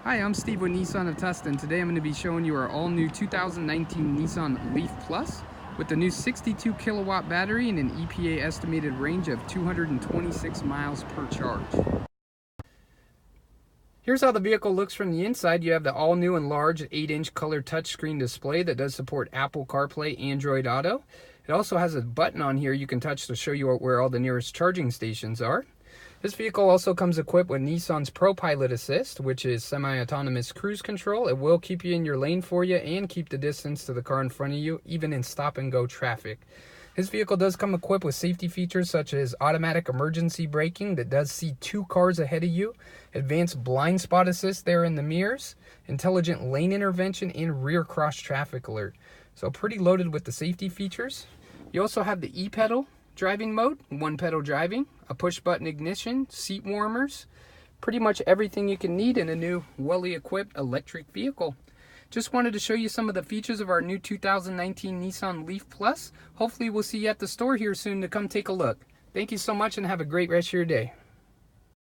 Hi, I'm Steve with Nissan of Tustin. Today I'm going to be showing you our all-new 2019 Nissan Leaf Plus with the new 62 kilowatt battery and an EPA estimated range of 226 miles per charge. Here's how the vehicle looks from the inside. You have the all-new and large 8-inch color touchscreen display that does support Apple CarPlay, Android Auto. It also has a button on here you can touch to show you where all the nearest charging stations are. This vehicle also comes equipped with Nissan's ProPilot Assist, which is semi-autonomous cruise control. It will keep you in your lane for you and keep the distance to the car in front of you, even in stop-and-go traffic. This vehicle does come equipped with safety features such as automatic emergency braking that does see 2 cars ahead of you, advanced blind spot assist there in the mirrors, intelligent lane intervention, and rear cross traffic alert. So pretty loaded with the safety features. You also have the e-pedal driving mode, 1-pedal driving, a push-button ignition, seat warmers, pretty much everything you can need in a new, well-equipped electric vehicle. Just wanted to show you some of the features of our new 2019 Nissan Leaf Plus. Hopefully we'll see you at the store here soon to come take a look. Thank you so much and have a great rest of your day.